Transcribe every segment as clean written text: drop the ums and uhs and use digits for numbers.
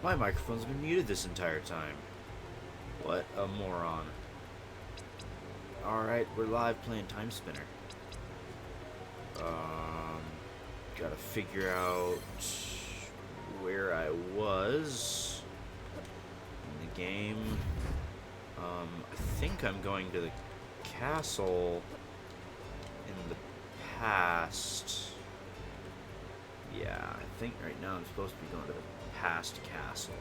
My microphone's been muted this entire time. What a moron. Alright, we're live playing Timespinner. Gotta figure out where I was in the game. I think I'm going to the castle in the past. Yeah, I think right now I'm supposed to be going to the past castle.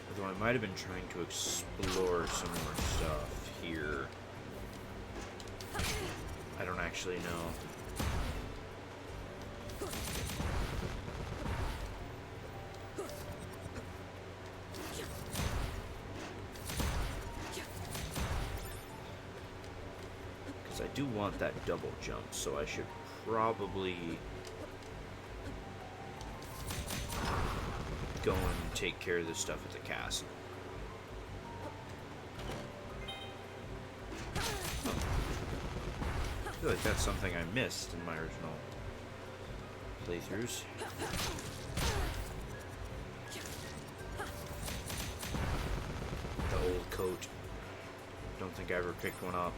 Although I might have been trying to explore some more stuff here. I don't actually know. Because I do want that double jump, so I should probably go and take care of this stuff at the castle. I feel like that's something I missed in my original playthroughs. The old coat. Don't think I ever picked one up.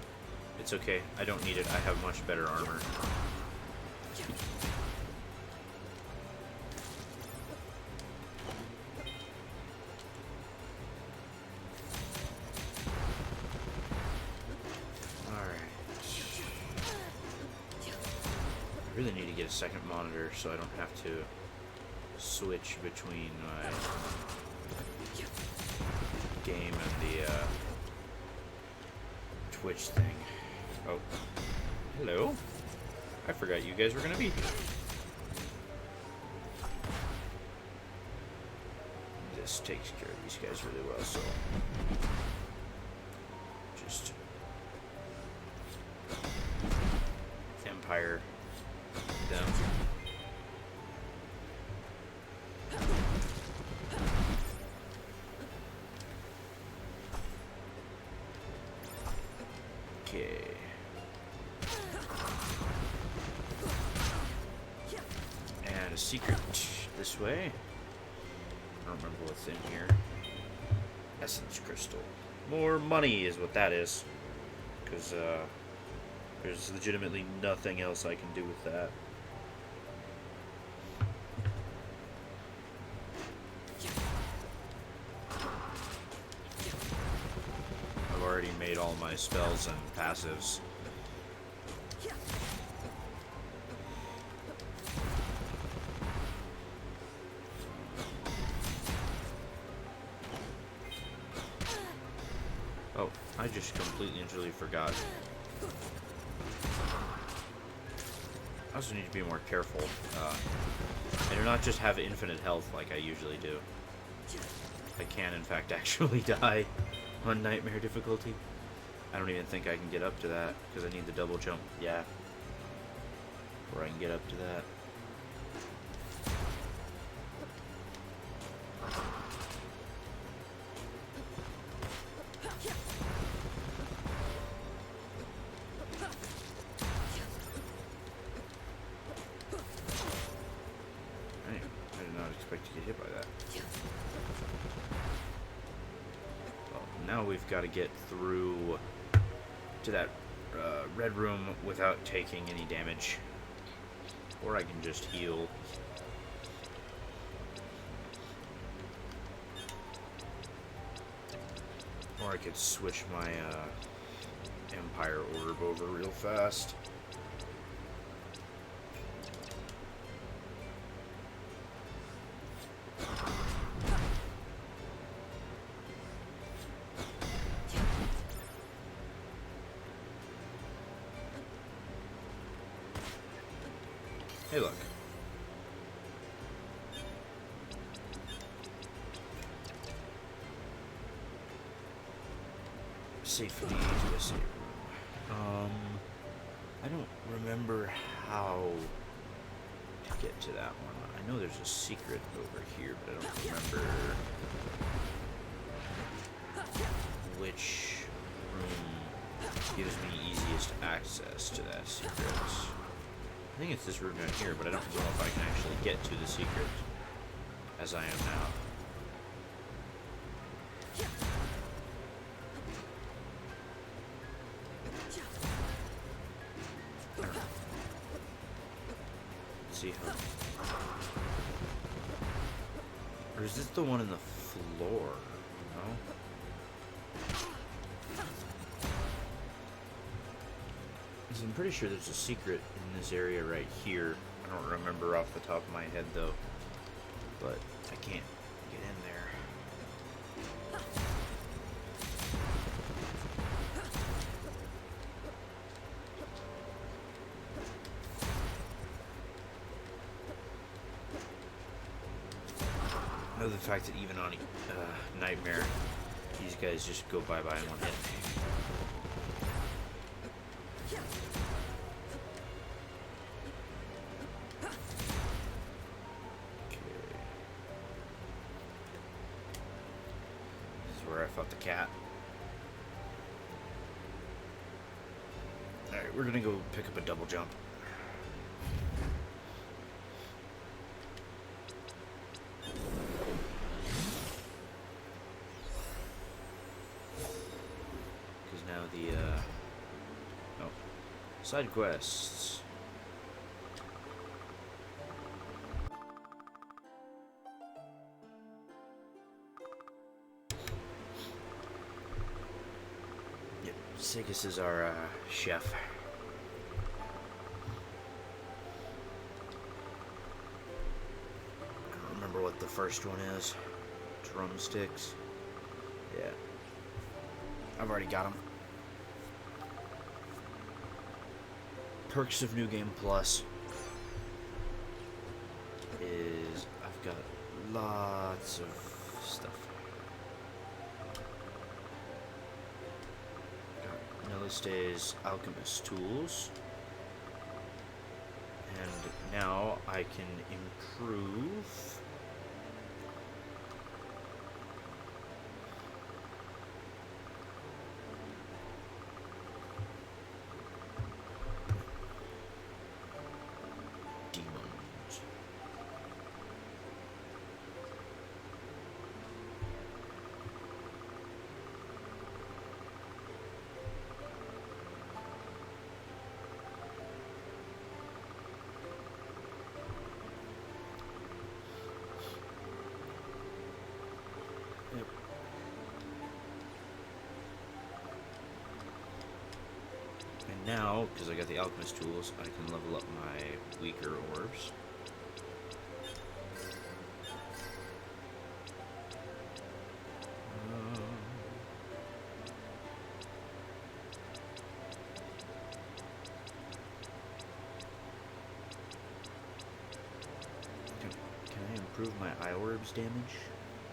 It's okay, I don't need it. I have much better armor. I really need to get a second monitor so I don't have to switch between my game and the Twitch thing. Oh, hello. I forgot you guys were gonna be here. This takes care of these guys really well, so just Empire them. Okay. And a secret this way. I don't remember what's in here. Essence crystal. More money is what that is. Because there's legitimately nothing else I can do with that. I've already made all my spells and passives. Oh, I just completely and truly forgot. I also need to be more careful. I do not just have infinite health like I usually do. I can, in fact, actually die on Nightmare difficulty. I don't even think I can get up to that, because I need the double jump. Yeah. Or I can get up to that. I did not expect to get hit by that. Well, now we've got to get through to that red room without taking any damage. Or I can just heal. Or I could switch my Empire orb over real fast. Hey, look. Safely to a safe room. I don't remember how to get to that one. I know there's a secret over here, but I don't remember which room gives me easiest access to that secret. I think it's this room down here, but I don't know if I can actually get to the secret as I am now. Let's see how... Or is this the one in the floor? No? Because I'm pretty sure there's a secret in this area right here. I don't remember off the top of my head though. But I can't get in there. I know the fact that even on Nightmare, these guys just go bye-bye in one hit. Where I fought the cat. Alright, we're gonna go pick up a double jump. Because now the, oh, side quests. Sigus is our chef. I don't remember what the first one is. Drumsticks. Yeah. I've already got them. Perks of New Game Plus is I've got lots of stuff. Stays alchemist tools, and now I can improve demons. Now, because I got the alchemist tools, I can level up my weaker orbs. Can I improve my eye orbs damage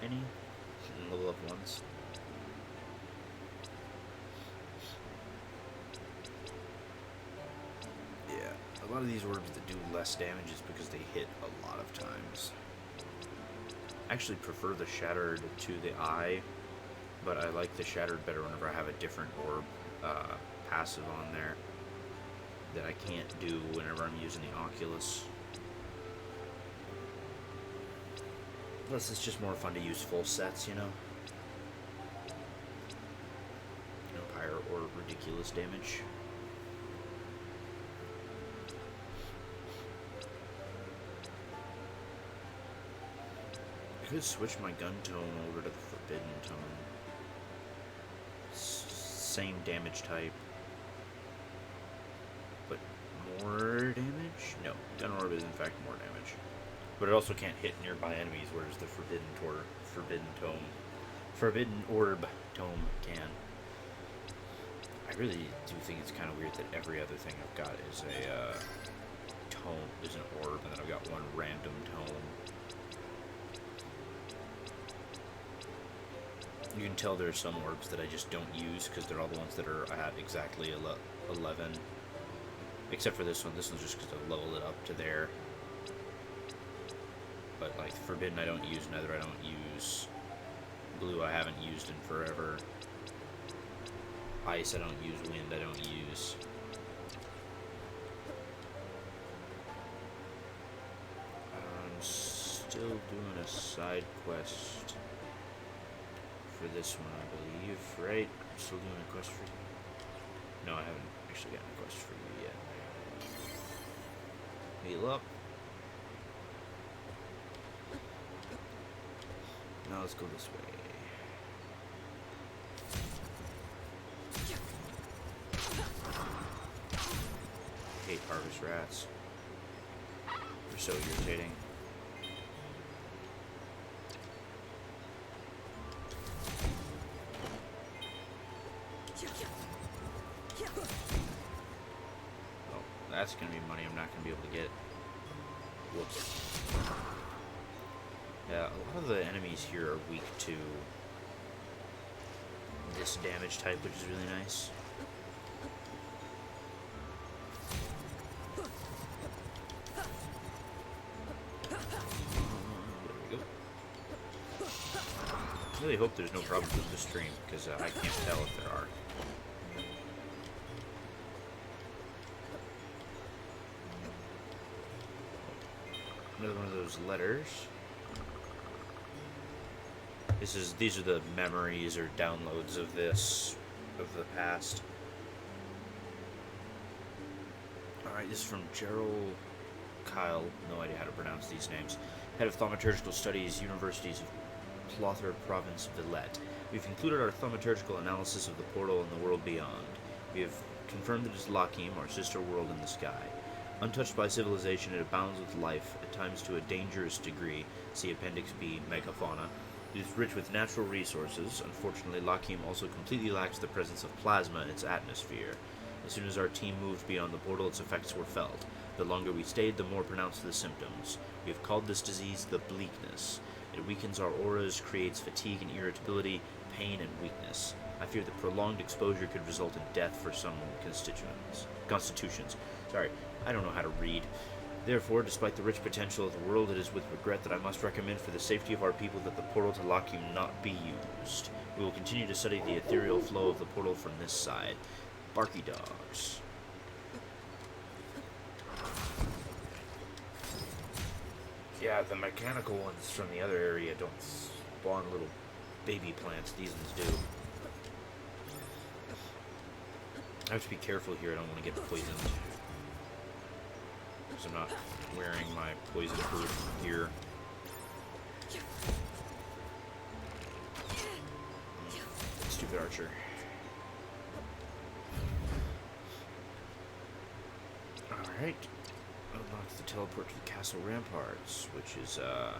any? Level up once. A lot of these orbs that do less damage is because they hit a lot of times. I actually prefer the shattered to the eye, but I like the shattered better whenever I have a different orb passive on there that I can't do whenever I'm using the Oculus. Plus, it's just more fun to use full sets, you know? Higher or ridiculous damage. I could switch my gun tone over to the forbidden tone. Same damage type. But more damage? No, gun orb is in fact more damage. But it also can't hit nearby enemies, whereas the forbidden orb tome can. I really do think it's kind of weird that every other thing I've got is a tome, is an orb, and then I've got one random tome. You can tell there's some orbs that I just don't use because they're all the ones that are at exactly 11. Except for this one. This one's just because I leveled it up to there. But like Forbidden I don't use, Nether I don't use. Blue I haven't used in forever. Ice I don't use, Wind I don't use. still doing a side quest for this one, I believe, right? I'm still doing a quest for you. No, I haven't actually gotten a quest for you yet. Heal up. Now let's go this way. I hate harvest rats. They're so irritating. Oh, that's gonna be money I'm not gonna be able to get. Whoops. Yeah, a lot of the enemies here are weak to this damage type, which is really nice. There we go. I really hope there's no problems with the stream, because I can't tell if there are. Another one of those letters. These are the memories or downloads of the past. Alright, this is from Gerald Kyle, no idea how to pronounce these names. Head of Thaumaturgical Studies, Universities of Clother, Province of Villette. We've concluded our thaumaturgical analysis of the portal and the world beyond. We have confirmed it is Lakim, our sister world in the sky. Untouched by civilization, it abounds with life, at times to a dangerous degree. See Appendix B, Megafauna. It is rich with natural resources. Unfortunately, Lakim also completely lacks the presence of plasma in its atmosphere. As soon as our team moved beyond the portal, its effects were felt. The longer we stayed, the more pronounced the symptoms. We have called this disease the bleakness. It weakens our auras, creates fatigue and irritability, pain and weakness. I fear that prolonged exposure could result in death for some constitutions. Sorry, I don't know how to read. Therefore, despite the rich potential of the world, it is with regret that I must recommend for the safety of our people that the portal to Lakim not be used. We will continue to study the ethereal flow of the portal from this side. Barky dogs. Yeah, the mechanical ones from the other area don't spawn little baby plants. These ones do. I have to be careful here. I don't want to get poisoned. Because I'm not wearing my poison-proof gear. Stupid archer. Alright. Unlock the teleport to the castle ramparts, which is the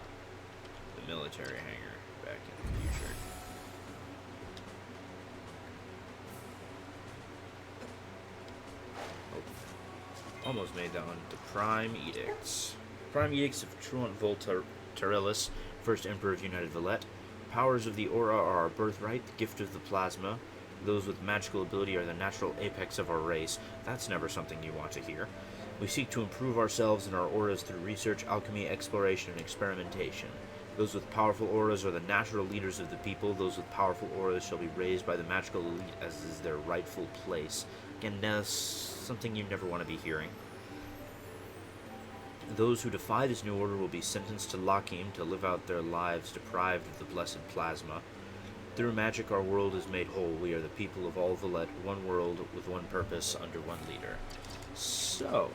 military hangar back in the future. Almost made that one. The Prime Edicts. Prime Edicts of Truant Voltarilus, first Emperor of United Villette. Powers of the aura are our birthright, the gift of the plasma. Those with magical ability are the natural apex of our race. That's never something you want to hear. We seek to improve ourselves and our auras through research, alchemy, exploration, and experimentation. Those with powerful auras are the natural leaders of the people. Those with powerful auras shall be raised by the magical elite as is their rightful place. Again, that's something you never want to be hearing. Those who defy this new order will be sentenced to Lakim to live out their lives deprived of the blessed plasma. Through magic, our world is made whole. We are the people of all Villette, one world with one purpose under one leader. So,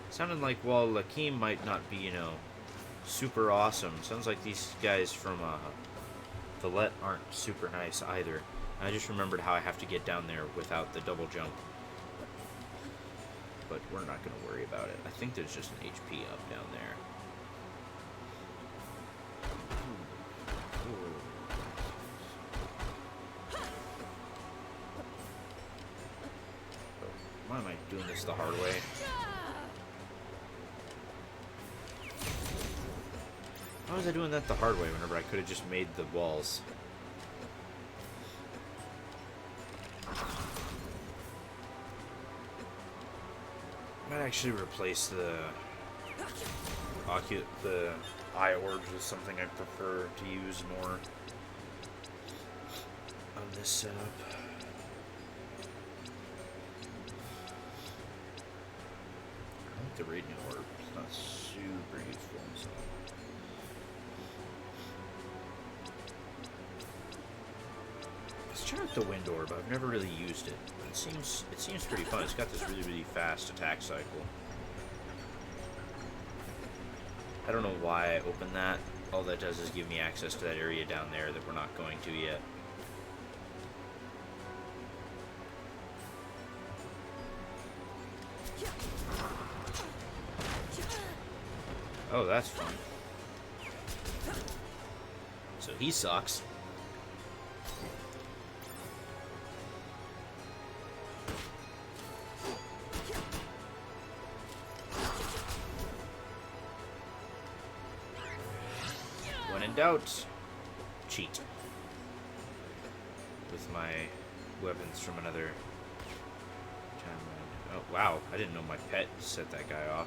sounded like, while Lakim might not be, super awesome, sounds like these guys from Villette aren't super nice either. I just remembered how I have to get down there without the double jump. But we're not going to worry about it. I think there's just an HP up down there. Why am I doing this the hard way? Why was I doing that the hard way whenever I could have just made the walls? Might actually replace the eye orbs with something I prefer to use more on this setup. I like the radiant orb. It's not super super useful. So. Let's check out the wind orb. I've never really used it. But it seems pretty fun. It's got this really fast attack cycle. I don't know why I opened that. All that does is give me access to that area down there that we're not going to yet. Oh, that's fun. So he sucks. When in doubt, cheat. With my weapons from another timeline. Oh, wow. I didn't know my pet set that guy off.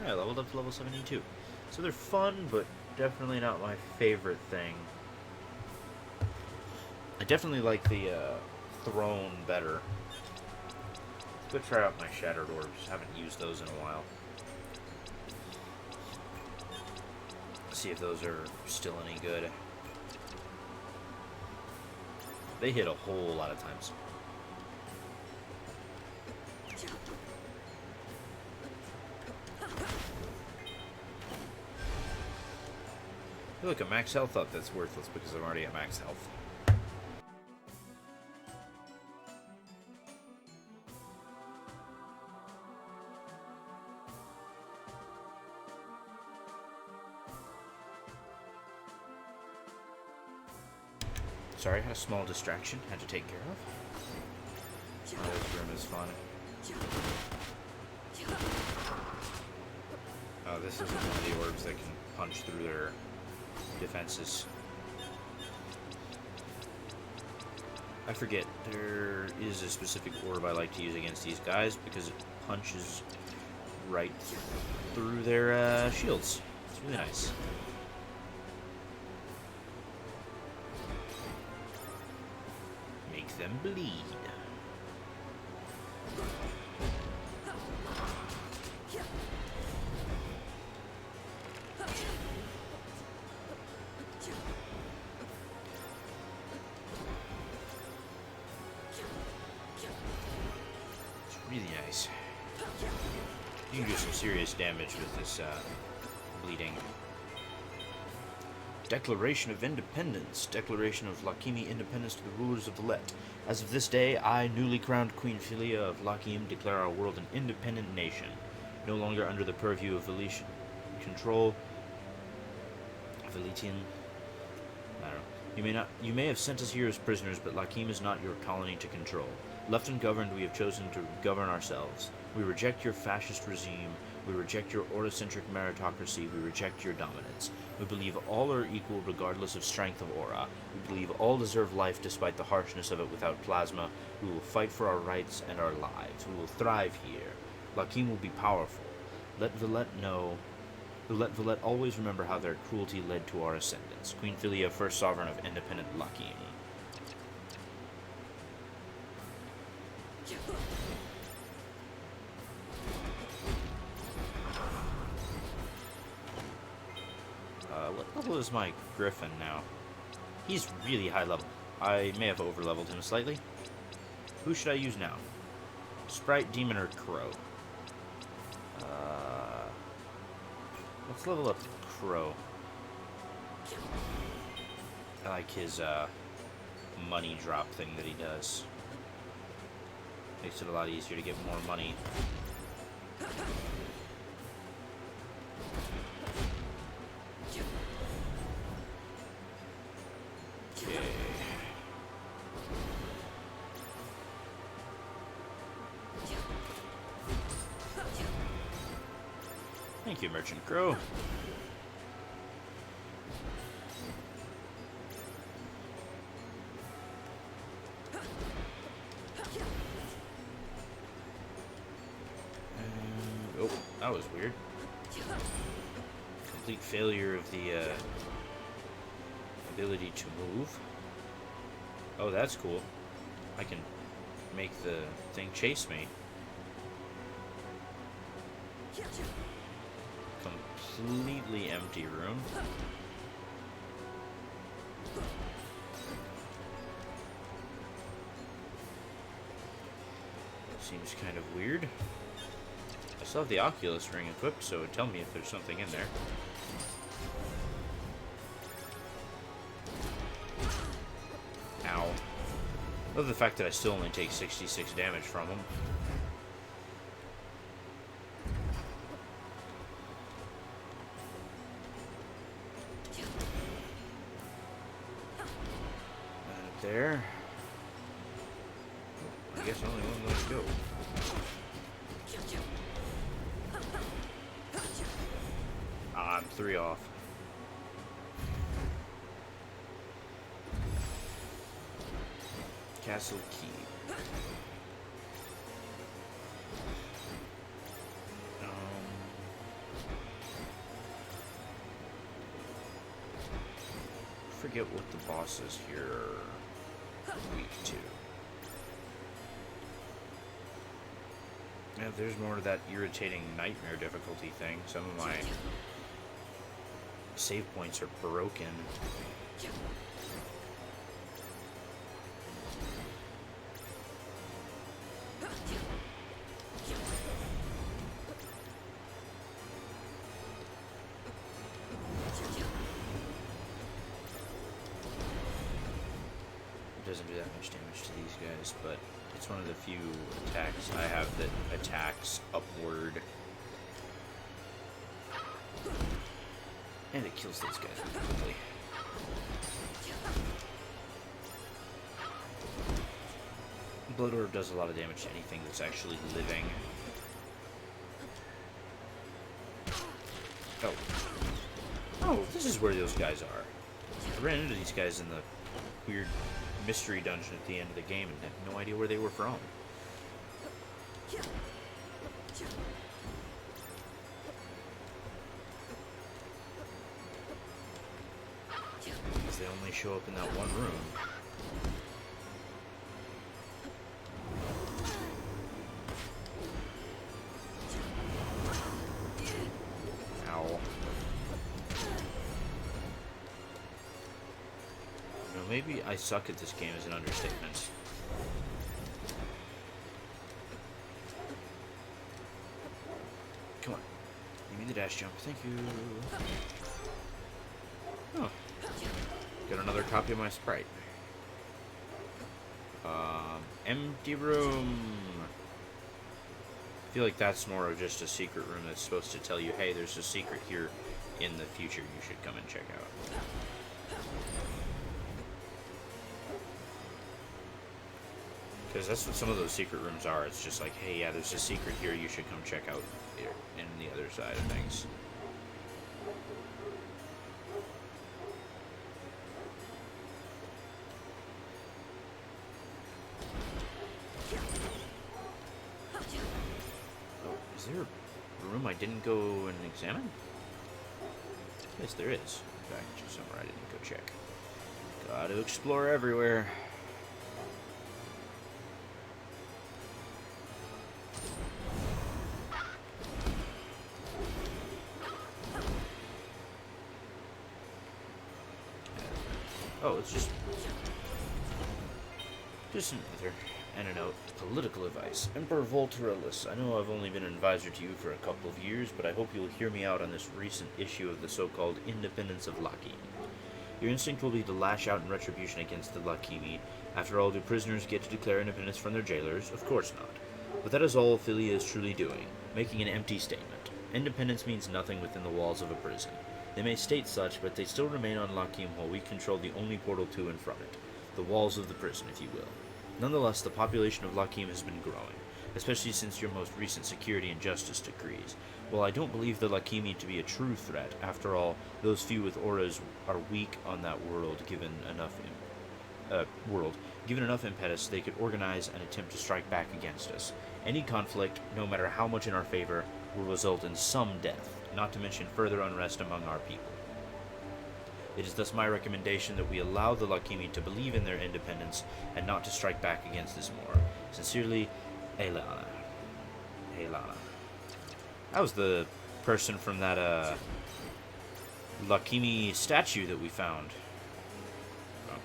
I leveled up to level 72. So they're fun, but definitely not my favorite thing. I definitely like the throne better. Let's go try out my shattered orbs. Haven't used those in a while. See if those are still any good. They hit a whole lot of times. Hey, look, a max health up that's worthless because I'm already at max health. Sorry, a small distraction had to take care of. Oh, this room is fun. Oh, this isn't one of the orbs that can punch through their defenses. I forget, there is a specific orb I like to use against these guys because it punches right through their shields. It's really nice. Make them bleed. Really nice. You can do some serious damage with this bleeding. Declaration of Independence. Declaration of Lakimi independence to the rulers of Velet. As of this day, I, newly crowned Queen Philia of Lakim, declare our world an independent nation, no longer under the purview of Veletian control. Veletian. I don't know. You may have sent us here as prisoners, but Lakim is not your colony to control. Left ungoverned, we have chosen to govern ourselves. We reject your fascist regime. We reject your autocentric meritocracy. We reject your dominance. We believe all are equal regardless of strength of aura. We believe all deserve life despite the harshness of it without plasma. We will fight for our rights and our lives. We will thrive here. Lakim will be powerful. Let Velet always remember how their cruelty led to our ascendance. Queen Philia, first sovereign of independent Lakim. What level is my Griffin now? He's really high level. I may have over-leveled him slightly. Who should I use now? Sprite, Demon, or Crow? Let's level up Crow. I like his money drop thing that he does. Makes it a lot easier to get more money. Okay. Thank you, Merchant Crow. Oh, that was weird. Complete failure of the ability to move. Oh, that's cool. I can make the thing chase me. Completely empty room. Seems kind of weird. I still have the Oculus ring equipped, so tell me if there's something in there. Ow. Love the fact that I still only take 66 damage from him. There. I guess only one way to go. I'm 3 off. Castle key. Forget what the bosses here are weak to. Yeah, there's more of that irritating nightmare difficulty thing. Some of my save points are broken. Doesn't do that much damage to these guys, but it's one of the few attacks I have that attacks upward. And it kills those guys really quickly. Blood Orb does a lot of damage to anything that's actually living. Oh. Oh, this is where those guys are. I ran into these guys in the weird mystery dungeon at the end of the game and had no idea where they were from. Because they only show up in that one room. Ow. Maybe I suck at this game is an understatement. Come on. Give me the dash jump. Thank you. Oh. Got another copy of my sprite. Empty room. I feel like that's more of just a secret room that's supposed to tell you, hey, there's a secret here in the future you should come and check out. Because that's what some of those secret rooms are. It's just like, hey, yeah, there's a secret here. You should come check out here in the other side of things. Oh, is there a room I didn't go and examine? Yes, there is. In fact, just somewhere I didn't go check. Gotta explore everywhere. Oh, it's just another antidote. Political advice. Emperor Volterillus, I know I've only been an advisor to you for a couple of years, but I hope you'll hear me out on this recent issue of the so-called Independence of Lakim. Your instinct will be to lash out in retribution against the Lakimi. After all, do prisoners get to declare independence from their jailers? Of course not. But that is all Philia is truly doing, making an empty statement. Independence means nothing within the walls of a prison. They may state such, but they still remain on Lakim while we control the only portal to and from it. The walls of the prison, if you will. Nonetheless, the population of Lakim has been growing, especially since your most recent security and justice decrees. While I don't believe the Lakimi to be a true threat, after all, those few with auras are weak on that world. Given enough impetus, they could organize and attempt to strike back against us. Any conflict, no matter how much in our favor, will result in some death, not to mention further unrest among our people. It is thus my recommendation that we allow the Lakimi to believe in their independence and not to strike back against us more. Sincerely, Aelana. That was the person from that, Lakimi statue that we found. Oh.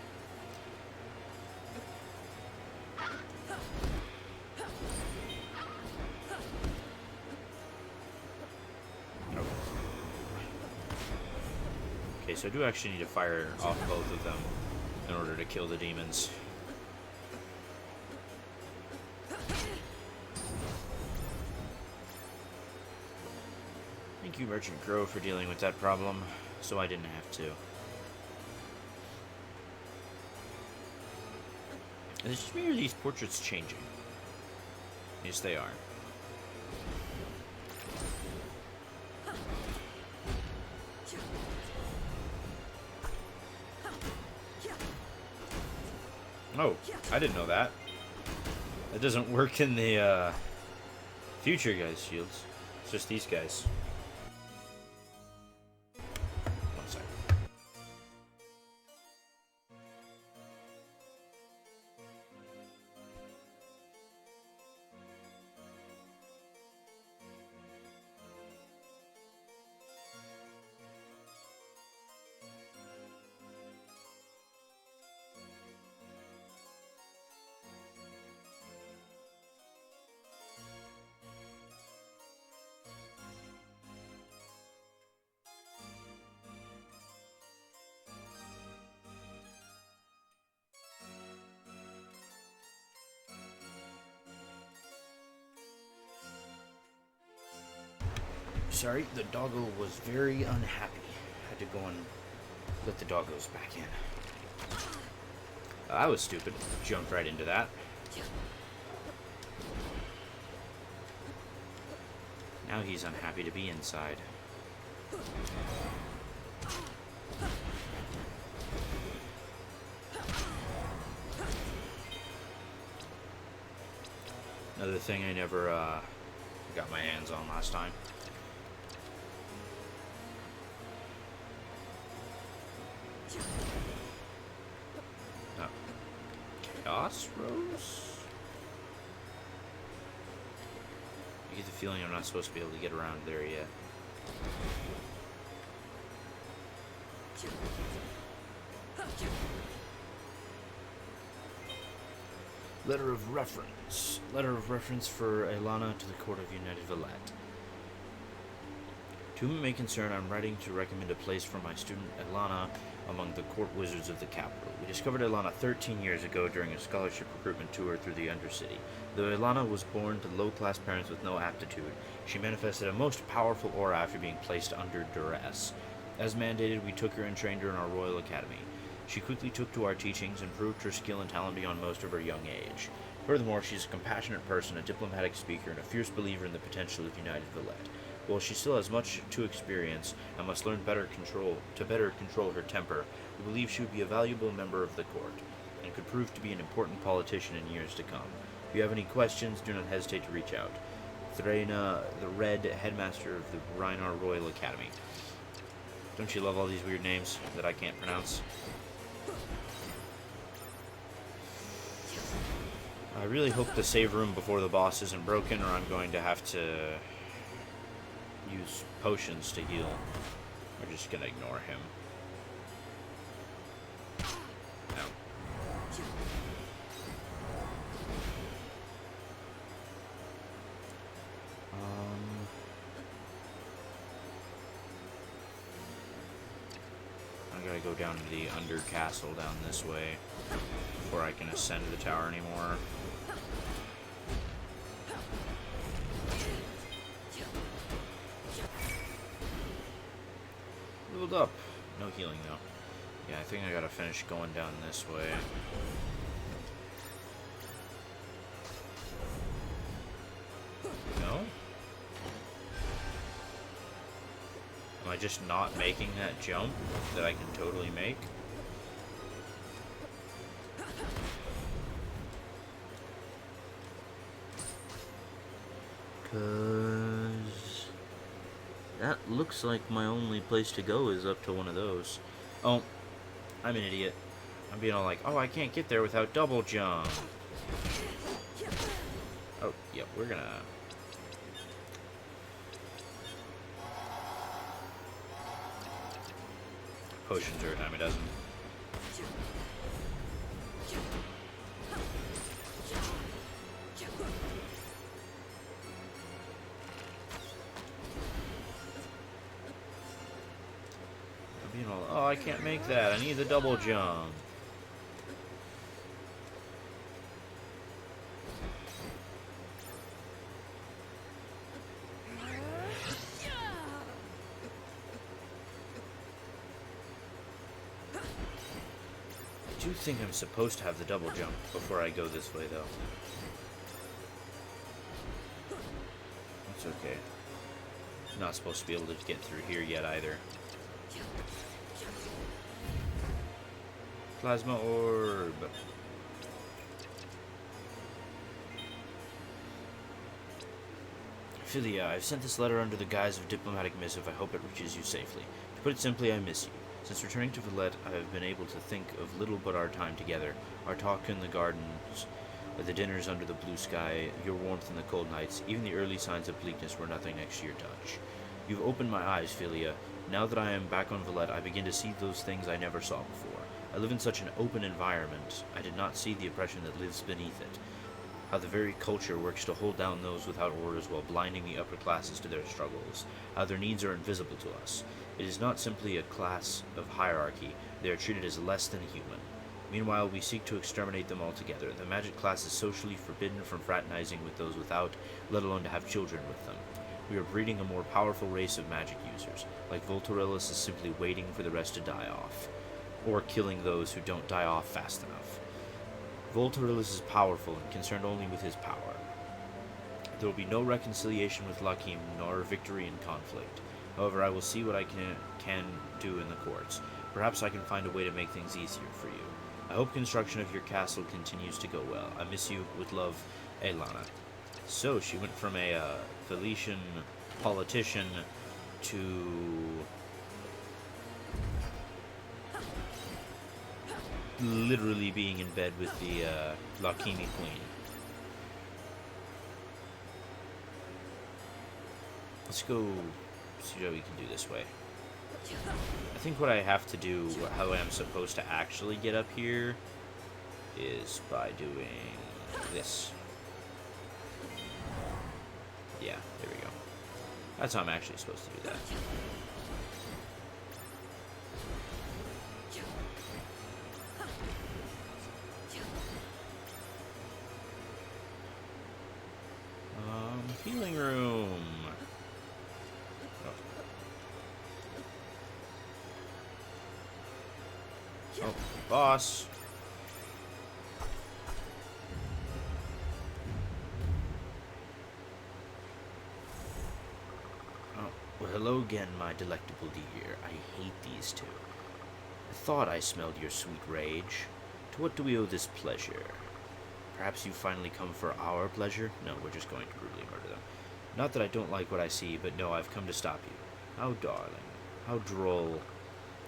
Oh. Okay, so I do actually need to fire off both of them in order to kill the demons. Thank you, Merchant Crow, for dealing with that problem, so I didn't have to. And it's just me, or these portraits changing? Yes, they are. Oh, I didn't know that. That doesn't work in the future guys' shields. It's just these guys. One second. Sorry, the doggo was very unhappy. Had to go and let the doggos back in. I was stupid. Jumped right into that. Now he's unhappy to be inside. Another thing I never got my hands on last time. Chaos Rose? I get the feeling I'm not supposed to be able to get around there yet. Letter of reference. Letter of reference for Elana to the Court of United Valette. To whom it may concern, I'm writing to recommend a place for my student Elana among the court wizards of the capital. We discovered Elana 13 years ago during a scholarship recruitment tour through the Undercity. Though Elana was born to low-class parents with no aptitude, she manifested a most powerful aura after being placed under duress. As mandated, we took her and trained her in our Royal Academy. She quickly took to our teachings and proved her skill and talent beyond most of her young age. Furthermore, she is a compassionate person, a diplomatic speaker, and a fierce believer in the potential of United Valette. While she still has much to experience and must learn better control her temper, we believe she would be a valuable member of the court, and could prove to be an important politician in years to come. If you have any questions, do not hesitate to reach out. Threna, the Red, headmaster of the Rhinar Royal Academy. Don't you love all these weird names that I can't pronounce? I really hope the save room before the boss isn't broken, or I'm going to have to use potions to heal. We're just gonna ignore him. No. I gotta go down to the under castle down this way before I can ascend the tower anymore. Leveled up. No healing though. Yeah, I think I gotta finish going down this way. No? Am I just not making that jump that I can totally make? Cause that looks like my only place to go is up to one of those. Oh, I'm an idiot. I'm being all like, oh, I can't get there without double jump. Oh, yep, we're gonna potions every time it doesn't. Oh, I can't make that. I need the double jump. I do think I'm supposed to have the double jump before I go this way, though. That's okay. I'm not supposed to be able to get through here yet, either. Plasma orb. Philia, I've sent this letter under the guise of diplomatic missive. I hope it reaches you safely. To put it simply, I miss you. Since returning to Villette, I have been able to think of little but our time together, our talk in the gardens, the dinners under the blue sky, your warmth in the cold nights. Even the early signs of bleakness were nothing next to your touch. You've opened my eyes, Philia. Now that I am back on Villette, I begin to see those things I never saw before. I live in such an open environment, I did not see the oppression that lives beneath it. How the very culture works to hold down those without orders while blinding the upper classes to their struggles. How their needs are invisible to us. It is not simply a class of hierarchy, they are treated as less than human. Meanwhile, we seek to exterminate them altogether. The magic class is socially forbidden from fraternizing with those without, let alone to have children with them. We are breeding a more powerful race of magic users. Like Voltorillus is simply waiting for the rest to die off. Or killing those who don't die off fast enough. Voltorillus is powerful and concerned only with his power. There will be no reconciliation with Lakim, nor victory in conflict. However, I will see what I can do in the courts. Perhaps I can find a way to make things easier for you. I hope construction of your castle continues to go well. I miss you. With love, Elana. So, she went from a Felician politician to literally being in bed with the Lakimi Queen. Let's go see what we can do this way. I think what I have to do, how I'm supposed to actually get up here, is by doing this. Yeah, there we go. That's how I'm actually supposed to do that. Healing room. Oh, boss. Oh, well, hello again, my delectable dear. I hate these two. I thought I smelled your sweet rage. To what do we owe this pleasure? Perhaps you finally come for our pleasure? No, we're just going to brutally murder them. Not that I don't like what I see, but no, I've come to stop you. How darling. How droll.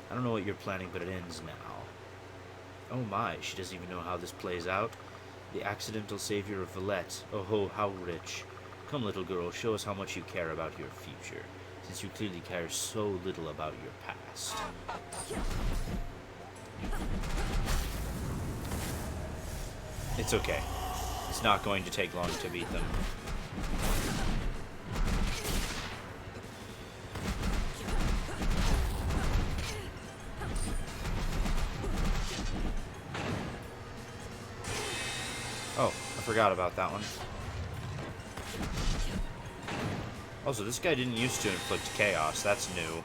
I don't know what you're planning, but it ends now. Oh my, she doesn't even know how this plays out. The accidental savior of Villette. Oh ho, how rich. Come, little girl, show us how much you care about your future, since you clearly care so little about your past. It's okay. It's not going to take long to beat them. Oh, I forgot about that one. Also, this guy didn't used to inflict chaos. That's new.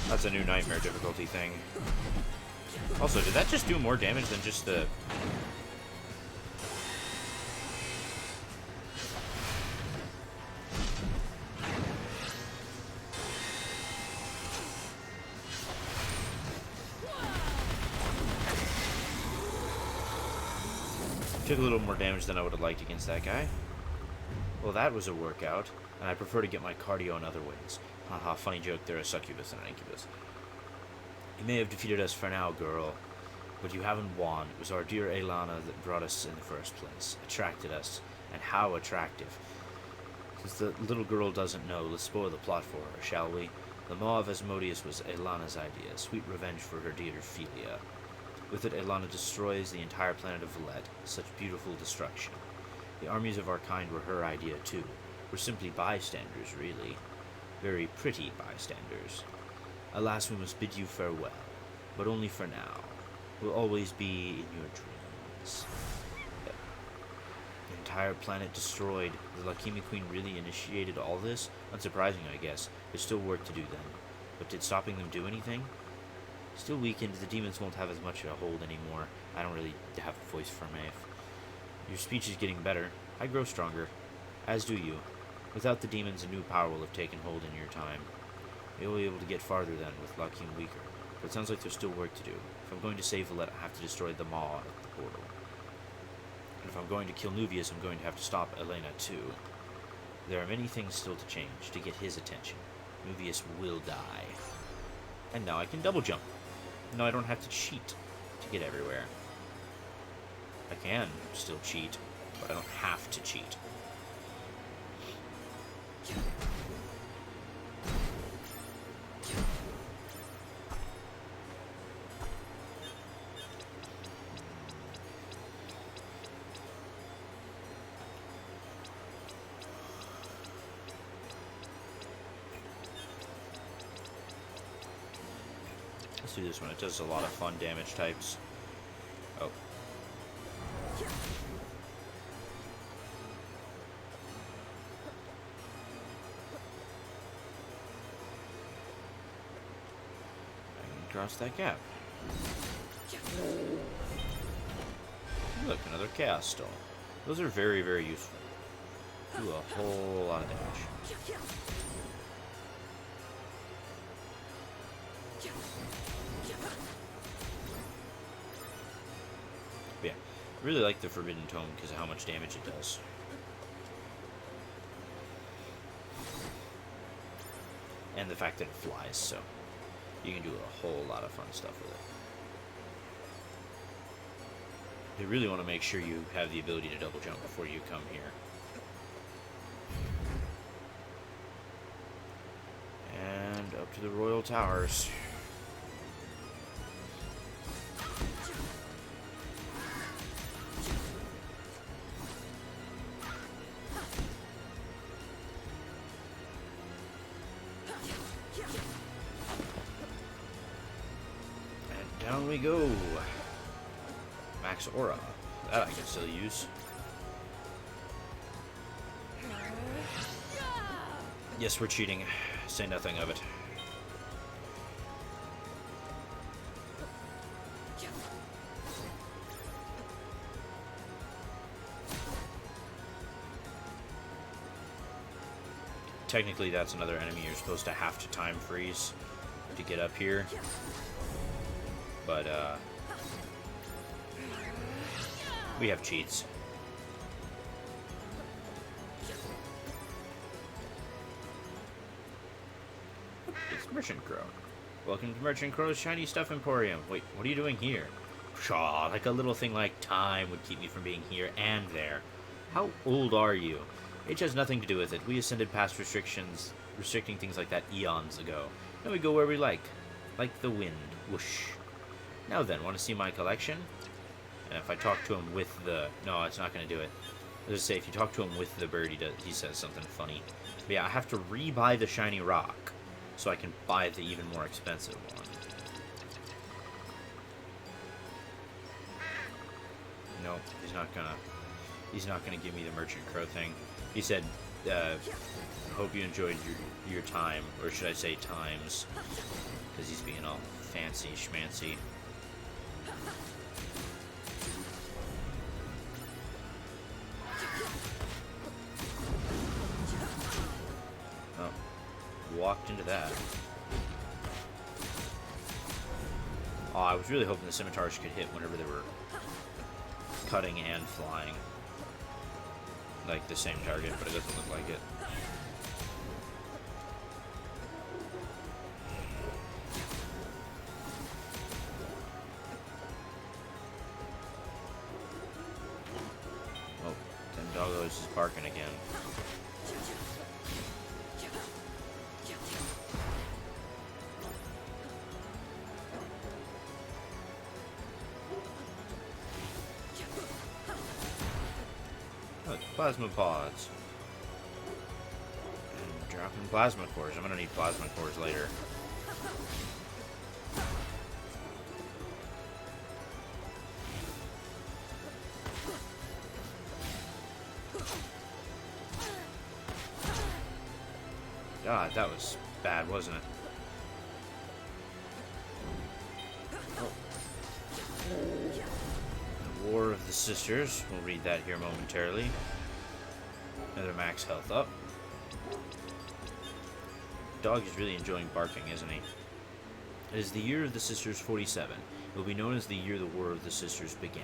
That's a new nightmare difficulty thing. Also, did that just do more damage than just the... Took a little more damage than I would have liked against that guy. Well, that was a workout, and I prefer to get my cardio in other ways. Haha, funny joke, they're a succubus and an incubus. You may have defeated us for now, girl, but you haven't won. It was our dear Elana that brought us in the first place, attracted us, and how attractive. Since the little girl doesn't know, let's spoil the plot for her, shall we? The Maw of Asmodeus was Elana's idea, sweet revenge for her dear Philia. With it, Elana destroys the entire planet of Valette, such beautiful destruction. The armies of our kind were her idea too. We're simply bystanders, really. Very pretty bystanders. Alas, we must bid you farewell, but only for now. We'll always be in your dreams. The entire planet destroyed. The Lakimi Queen really initiated all this? Unsurprising, I guess. There's still work to do then. But did stopping them do anything? Still weakened, the demons won't have as much of a hold anymore. I don't really have a voice for Maeve. Your speech is getting better. I grow stronger. As do you. Without the demons, a new power will have taken hold in your time. You'll be able to get farther then, with Lakim weaker. But it sounds like there's still work to do. If I'm going to save Valette, I have to destroy the Maw at the portal. And if I'm going to kill Nuvius, I'm going to have to stop Elena too. There are many things still to change, to get his attention. Nuvius will die. And now I can double jump. No, I don't have to cheat to get everywhere. I can still cheat, but I don't have to cheat. Let's do this one. It does a lot of fun damage types. Oh. I can cross that gap. Look, another Chaos Stone. Those are very, very useful. Do a whole lot of damage. But yeah, I really like the Forbidden Tome because of how much damage it does. And the fact that it flies, so you can do a whole lot of fun stuff with it. You really want to make sure you have the ability to double jump before you come here. And up to the Royal Towers. And down we go. Max Aura. That I can still use. Yes, we're cheating. Say nothing of it. Technically, that's another enemy you're supposed to have to time freeze to get up here. But, we have cheats. It's Merchant Crow. Welcome to Merchant Crow's Shiny Stuff Emporium. Wait, what are you doing here? Pshaw, like a little thing like time would keep me from being here and there. How old are you? Age has nothing to do with it. We ascended past restricting things like that eons ago. Now we go where we like the wind. Whoosh. Now then, want to see my collection? And if I talk to him with the... No, it's not going to do it. Let's just say, if you talk to him with the bird, he says something funny. But yeah, I have to re-buy the shiny rock, so I can buy the even more expensive one. No, he's not gonna give me the Merchant Crow thing. He said, hope you enjoyed your time, or should I say times, because he's being all fancy schmancy. Walked into that. Oh, I was really hoping the scimitars could hit whenever they were cutting and flying. Like the same target, but it doesn't look like it. Oh, them doggos is barking again. Plasma pods. And dropping plasma cores. I'm gonna need plasma cores later. God, that was bad, wasn't it? Oh. The War of the Sisters. We'll read that here momentarily. Another max health up. Dog is really enjoying barking, isn't he? It is the year of the Sisters 47. It will be known as the year the War of the Sisters began.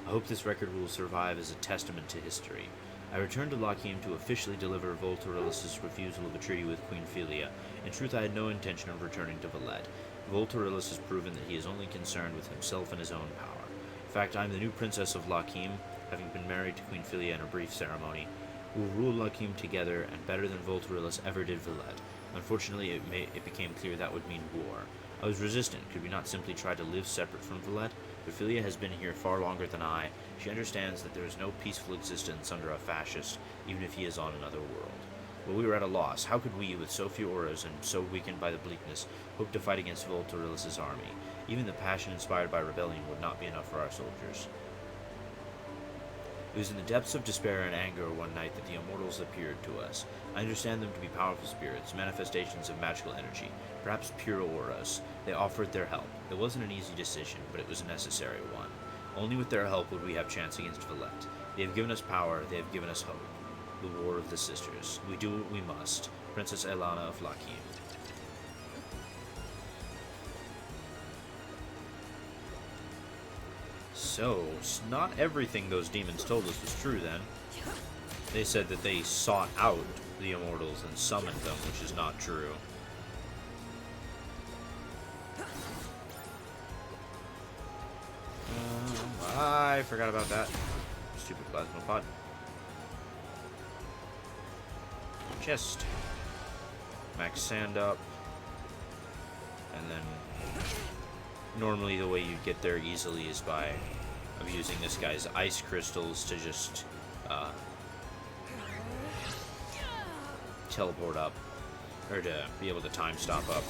I hope this record will survive as a testament to history. I returned to Lockheim to officially deliver Volturilis' refusal of a treaty with Queen Philia. In truth, I had no intention of returning to Valette. Volturilis has proven that he is only concerned with himself and his own power. In fact, I am the new princess of Lockheim, having been married to Queen Philia in a brief ceremony. We will rule Lockheim together, and better than Volturilis ever did Valette. Unfortunately, it became clear that would mean war. I was resistant. Could we not simply try to live separate from Valette? But Philia has been here far longer than I. She understands that there is no peaceful existence under a fascist, even if he is on another world. But we were at a loss. How could we, with so few auras and so weakened by the bleakness, hope to fight against Volturilis' army? Even the passion inspired by rebellion would not be enough for our soldiers. It was in the depths of despair and anger one night that the immortals appeared to us. I understand them to be powerful spirits, manifestations of magical energy, perhaps pure auras. They offered their help. It wasn't an easy decision, but it was a necessary one. Only with their help would we have chance against Valette. They have given us power, they have given us hope. The War of the Sisters. We do what we must. Princess Elana of Lockheim. So, not everything those demons told us was true then. They said that they sought out the immortals and summoned them, which is not true. I forgot about that. Stupid plasma pod. Chest. Max sand up. And then normally the way you get there easily is by using this guy's ice crystals to just teleport up, or to be able to time stop up.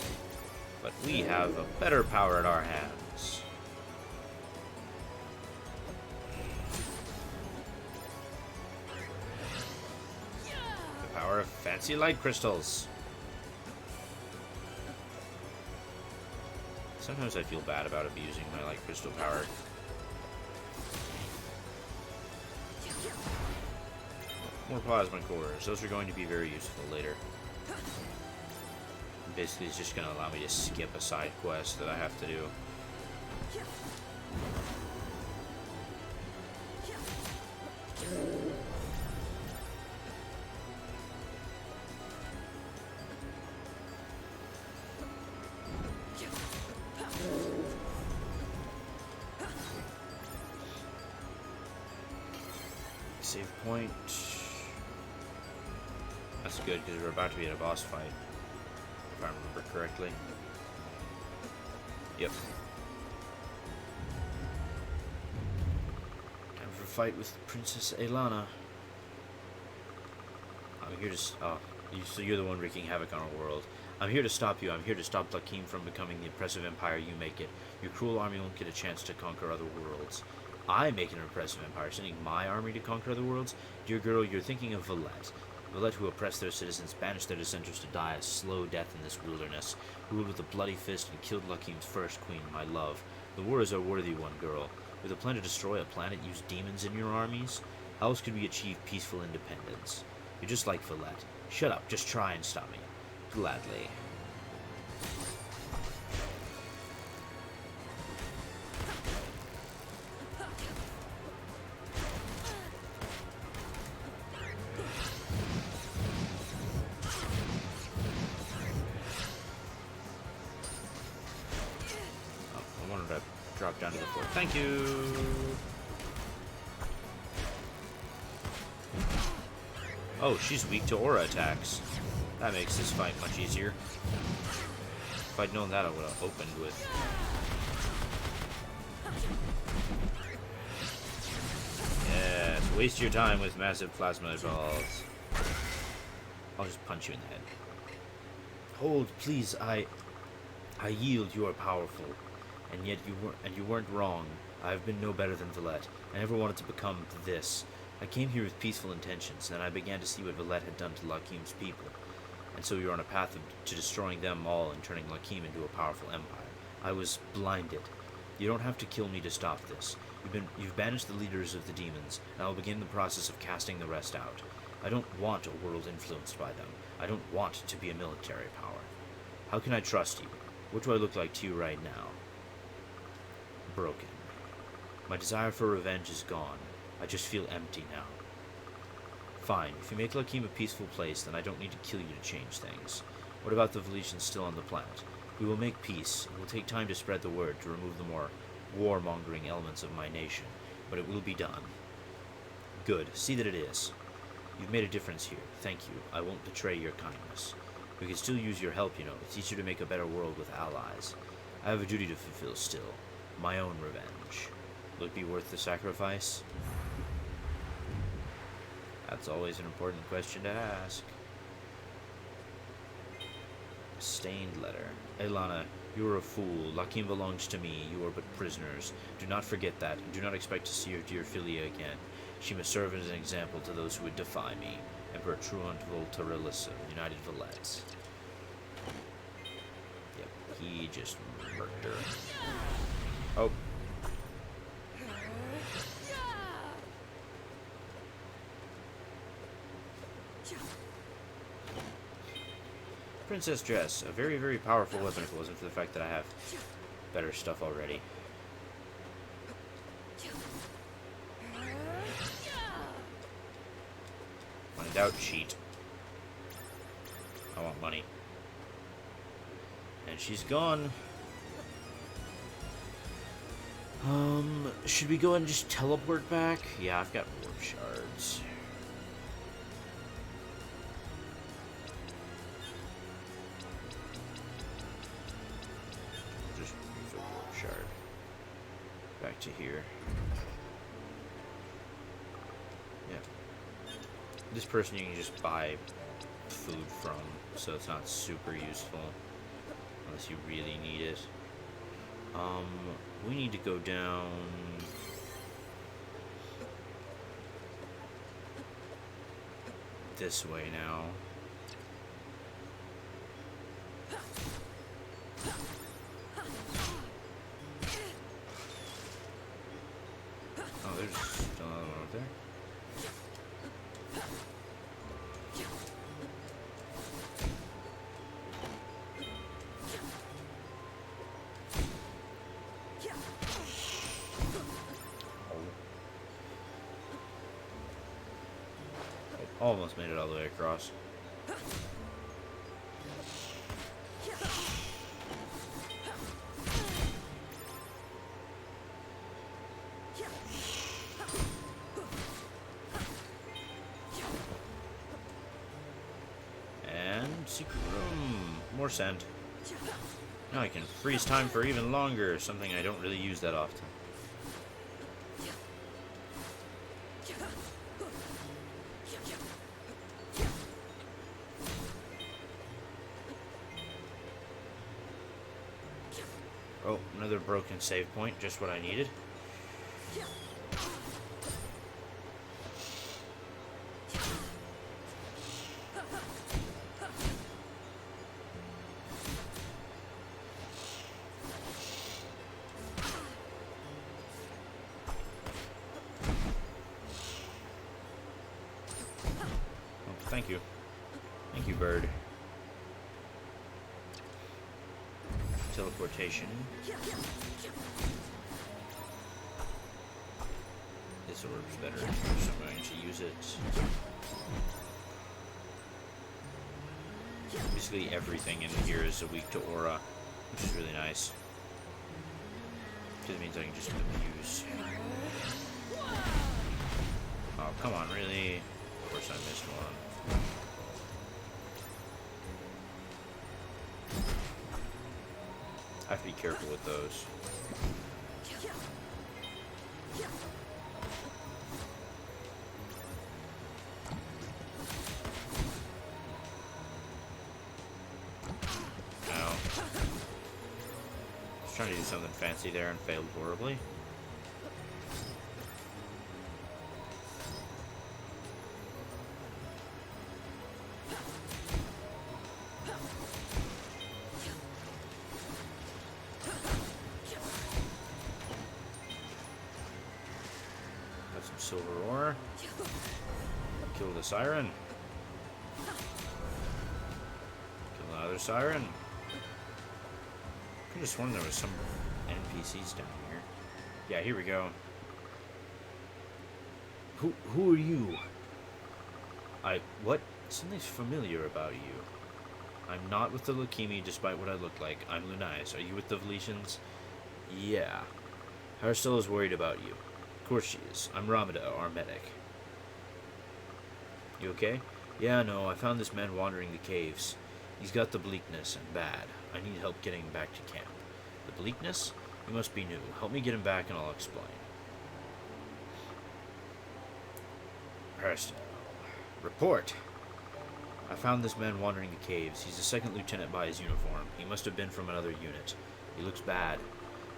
But we have a better power at our hands. The power of fancy light crystals. Sometimes I feel bad about abusing my light crystal power. More plasma cores. Those are going to be very useful later. Basically, it's just going to allow me to skip a side quest that I have to do. Save point. That's good, because we're about to be at a boss fight, if I remember correctly. Yep. Time for a fight with Princess Elana. I'm here to... Oh, so you're the one wreaking havoc on our world. I'm here to stop you. I'm here to stop Lockheim from becoming the oppressive empire you make it. Your cruel army won't get a chance to conquer other worlds. I make an oppressive empire, sending my army to conquer other worlds? Dear girl, you're thinking of Valette. Valette, who oppressed their citizens, banished their dissenters to die a slow death in this wilderness, ruled with a bloody fist and killed Lockheim's first queen, my love. The war is a worthy one, girl. With a plan to destroy a planet, use demons in your armies? How else could we achieve peaceful independence? You're just like Valette. Shut up, just try and stop me. Gladly. Drop down to the floor. Thank you! Oh, she's weak to aura attacks. That makes this fight much easier. If I'd known that, I would have opened with... Yes, waste your time with massive plasma balls. I'll just punch you in the head. Hold, please. I yield. You are powerful, and yet you weren't wrong. I have been no better than Villette. I never wanted to become this. I came here with peaceful intentions, and I began to see what Villette had done to Lakim's people. And so you're on a path to destroying them all and turning Lakim into a powerful empire. I was blinded. You don't have to kill me to stop this. You've banished the leaders of the demons, and I'll begin the process of casting the rest out. I don't want a world influenced by them. I don't want to be a military power. How can I trust you? What do I look like to you right now? Broken. My desire for revenge is gone. I just feel empty now. Fine, if you make Lakim a peaceful place, then I don't need to kill you to change things. What about the Valetians still on the planet? We will make peace. It will take time to spread the word, to remove the more warmongering elements of my nation, but it will be done. Good. See that it is. You've made a difference here. Thank you. I won't betray your kindness. We can still use your help, you know. It's easier to make a better world with allies. I have a duty to fulfill still. My own revenge. Will it be worth the sacrifice? That's always an important question to ask. A stained letter. Elana, you are a fool. Lakim belongs to me. You are but prisoners. Do not forget that, and do not expect to see your dear Philia again. She must serve as an example to those who would defy me. Emperor Truant Voltarilis of United Valettes. Yep, he just murked her. Oh. Princess Dress, a very, very powerful weapon if it wasn't for the fact that I have better stuff already. When in doubt, cheat. I want money. And she's gone. Should we go ahead and just teleport back? Yeah, I've got warp shards. Just use a warp shard. Back to here. Yeah. This person you can just buy food from, so it's not super useful. Unless you really need it. We need to go down... this way now. Oh, there's still another one up there. Almost made it all the way across. And secret room. More sand. Now I can freeze time for even longer, something I don't really use that often. Oh, another broken save point, just what I needed. Oh, thank you. Thank you, bird. Teleportation. This orb's better, so I'm going to use it. Basically everything in here is weak to aura, which is really nice. Because it means I can just abuse. Oh, come on, really? Of course I missed one. I have to be careful with those. Trying to do something fancy there and failed horribly. Got some silver ore. Kill the siren. Kill another siren. I could have sworn there was some NPCs down here. Yeah, here we go. Who are you? What? Something's familiar about you. I'm not with the Leukemia despite what I look like. I'm Lunais. Are you with the Valetians? Yeah. Haristella's worried about you. Of course she is. I'm Ramada, our medic. You okay? Yeah, no, I found this man wandering the caves. He's got the bleakness and bad. I need help getting him back to camp. The bleakness? He must be new. Help me get him back and I'll explain. Hairstyle. Report. I found this man wandering the caves. He's a second lieutenant by his uniform. He must have been from another unit. He looks bad.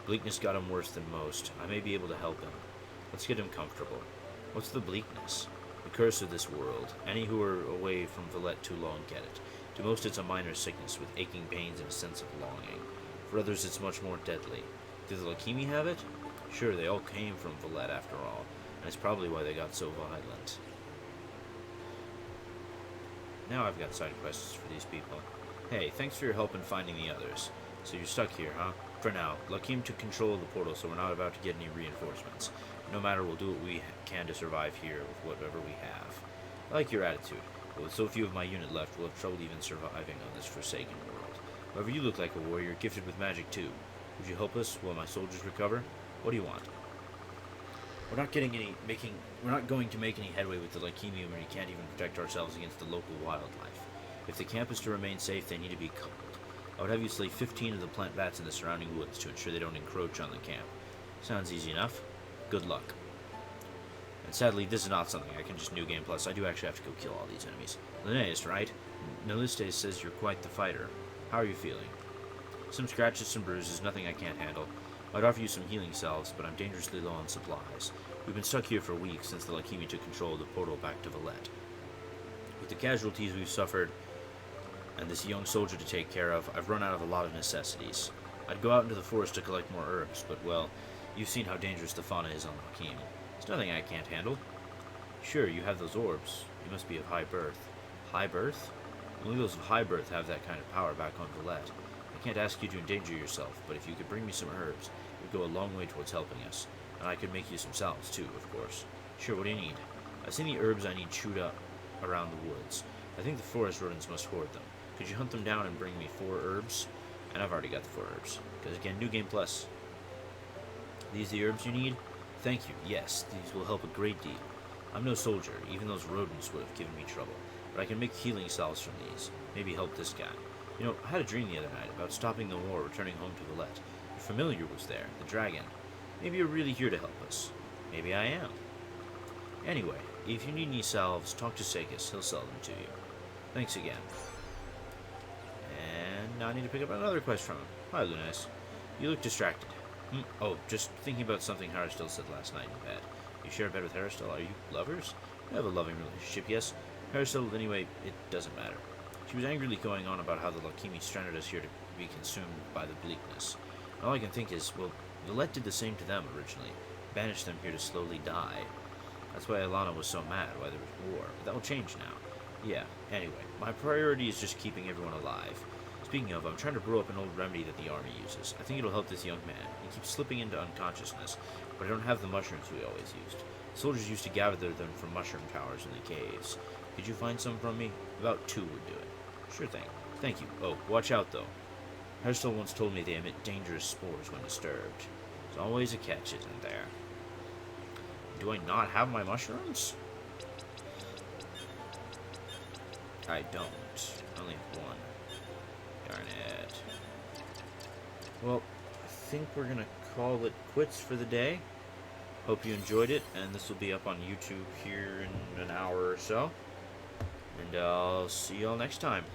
Bleakness got him worse than most. I may be able to help him. Let's get him comfortable. What's the bleakness? The curse of this world. Any who are away from Valette too long get it. To most it's a minor sickness with aching pains and a sense of longing. For others it's much more deadly. Did the Leukemia have it? Sure, they all came from Valette after all, and it's probably why they got so violent. Now I've got side questions for these people. Hey, thanks for your help in finding the others. So you're stuck here, huh? For now, Lakim took control of the portal, so we're not about to get any reinforcements. No matter, we'll do what we can to survive here with whatever we have. I like your attitude, but with so few of my unit left, we'll have trouble even surviving on this forsaken world. However, you look like a warrior, gifted with magic too. Would you help us while my soldiers recover? What do you want? We're not going to make any headway with the Leukemia when we can't even protect ourselves against the local wildlife. If the camp is to remain safe, they need to be coupled. I would have you slay 15 of the plant bats in the surrounding woods to ensure they don't encroach on the camp. Sounds easy enough. Good luck. And sadly, this is not something I can just New Game Plus. I do actually have to go kill all these enemies. Linnaeus, right? Naliste says you're quite the fighter. How are you feeling? Some scratches, some bruises, nothing I can't handle. I'd offer you some healing salves, but I'm dangerously low on supplies. We've been stuck here for weeks since the Leukemia took control of the portal back to Valette. With the casualties we've suffered, and this young soldier to take care of, I've run out of a lot of necessities. I'd go out into the forest to collect more herbs, but, well, you've seen how dangerous the fauna is on Leukemia. It's nothing I can't handle. Sure, you have those orbs. You must be of high birth. High birth? Only those of high birth have that kind of power back on Valette. I can't ask you to endanger yourself, but if you could bring me some herbs, it would go a long way towards helping us. And I could make you some salves, too, of course. Sure, what do you need? I've seen the herbs I need chewed up around the woods. I think the forest rodents must hoard them. Could you hunt them down and bring me 4 herbs? And I've already got the 4 herbs. Because again, New Game Plus. These the herbs you need? Thank you, yes, these will help a great deal. I'm no soldier, even those rodents would have given me trouble. But I can make healing salves from these. Maybe help this guy. You know, I had a dream the other night about stopping the war, returning home to Valette. Your familiar was there, the dragon. Maybe you're really here to help us. Maybe I am. Anyway, if you need any salves, talk to Segas. He'll sell them to you. Thanks again. And now I need to pick up another quest from him. Hi, Lunas. You look distracted. Oh, just thinking about something Haristel said last night in bed. You share a bed with Haristel. Are you lovers? You have a loving relationship, yes. Haristel, anyway, it doesn't matter. She was angrily going on about how the Leukemia stranded us here to be consumed by the bleakness. All I can think is, well, Valette did the same to them originally. Banished them here to slowly die. That's why Alana was so mad, why there was war. But that will change now. Yeah, anyway, my priority is just keeping everyone alive. Speaking of, I'm trying to brew up an old remedy that the army uses. I think it'll help this young man. He keeps slipping into unconsciousness, but I don't have the mushrooms we always used. Soldiers used to gather them from mushroom towers in the caves. Could you find some from me? About 2 would do it. Sure thing. Thank you. Oh, watch out, though. Herstel once told me they emit dangerous spores when disturbed. There's always a catch, isn't there? Do I not have my mushrooms? I don't. I only have 1. Darn it. Well, I think we're going to call it quits for the day. Hope you enjoyed it, and this will be up on YouTube here in an hour or so. And I'll see y'all next time.